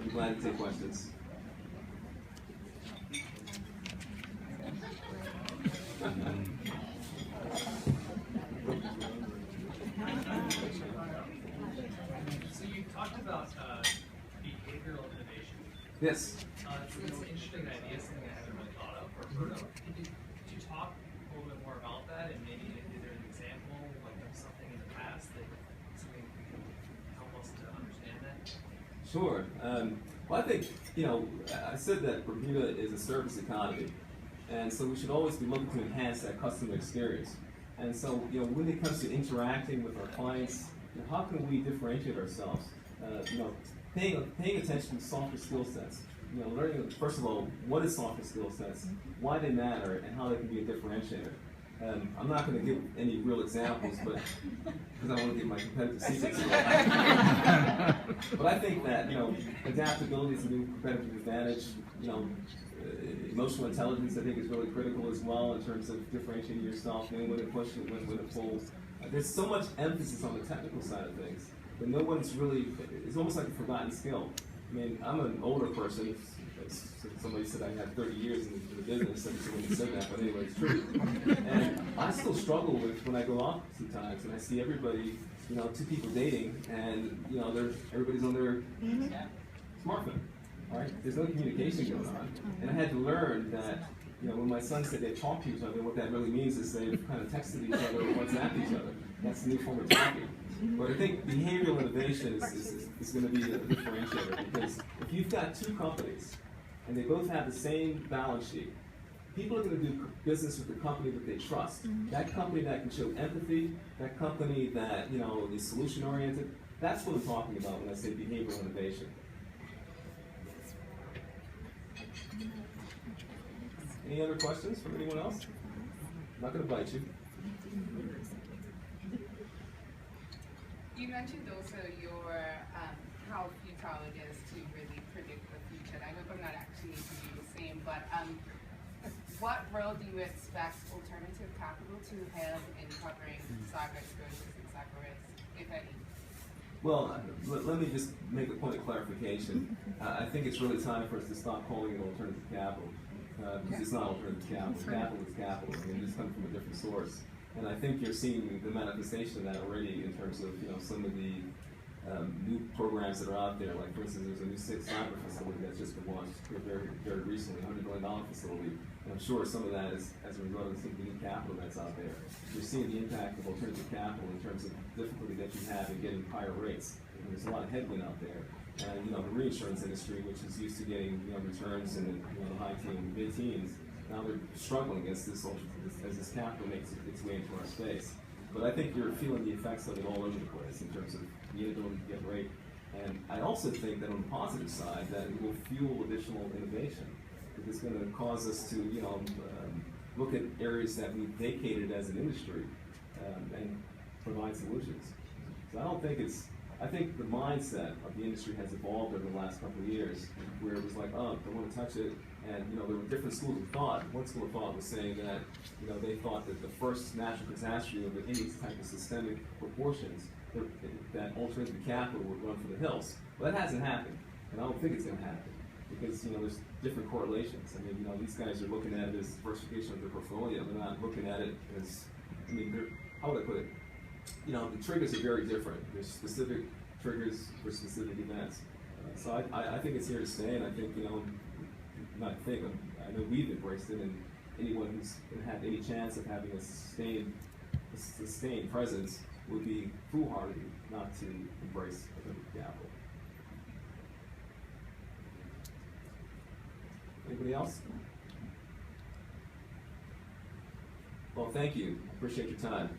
I'll be glad to take questions. So you talked about behavioral innovation. Yes. It's an interesting idea, something I haven't really thought of or heard of. Could you talk a little bit more about that, and maybe is there an example, like of something in the past that something can help us to understand that? Sure. Well, I think, I said that Bermuda is a service economy, and so we should always be looking to enhance that customer experience. And so, when it comes to interacting with our clients, how can we differentiate ourselves? Paying attention to softer skill sets. Learning, first of all, what is softer skill sets, why they matter, and how they can be a differentiator. I'm not going to give any real examples, but because I don't want to give my competitive secrets away. But I think that adaptability is a new competitive advantage. Emotional intelligence, I think, is really critical as well in terms of differentiating yourself, knowing when to push and when to pull. There's so much emphasis on the technical side of things, but no one's really. It's almost like a forgotten skill. I mean, I'm an older person. Somebody said I had 30 years in the business, and someone said that, but anyway, it's true. And I still struggle with when I go out sometimes and I see everybody, two people dating, and everybody's on their smartphone. Right? There's no communication going on, and I had to learn that when my son said they talk to each other, what that really means is they've kind of texted each other or WhatsApped each other. That's the new form of talking. But I think behavioral innovation is going to be a differentiator, because if you've got two companies and they both have the same balance sheet, people are going to do business with the company that they trust. That company that can show empathy, that company that is solution oriented. That's what I'm talking about when I say behavioral innovation. Any other questions from anyone else? I'm not going to bite you. You mentioned also how futile it is to really predict the future. And I hope I'm not actually to do the same, but what role do you expect alternative capital to have in covering cyber exposures and cyber risks, if any? Well, let me just make a point of clarification. I think it's really time for us to stop calling it alternative capital, because it's not alternative capital. Capital is capital. I mean, it's coming from a different source. And I think you're seeing the manifestation of that already in terms of some of the new programs that are out there. Like, for instance, there's a new cyber facility that's just been launched very, very recently, $100 million facility. And I'm sure some of that is as a result of some of the new capital that's out there. You're seeing the impact of alternative capital in terms of difficulty that you have in getting higher rates. And there's a lot of headwind out there. And the reinsurance industry, which is used to getting returns in the high teens, mid-teens, now they're struggling as this capital makes its way into our space. But I think you're feeling the effects of it all over the place in terms of the inability to get rate. And I also think that on the positive side, that it will fuel additional innovation. It's going to cause us to, look at areas that we've vacated as an industry and provide solutions. So I think the mindset of the industry has evolved over the last couple of years, where it was like, oh, don't want to touch it. And there were different schools of thought. One school of thought was saying that they thought that the first natural catastrophe of any type of systemic proportions, that alternative capital would run for the hills. Well, that hasn't happened, and I don't think it's going to happen, because there's different correlations. I mean, these guys are looking at it as diversification of their portfolio. They're not looking at it as, how would I put it? The triggers are very different. There's specific triggers for specific events. So I think it's here to stay, and I think, I know we've embraced it, and anyone who's going to have any chance of having a sustained presence would be foolhardy not to embrace alternative capital. Anybody else? Well, thank you. Appreciate your time.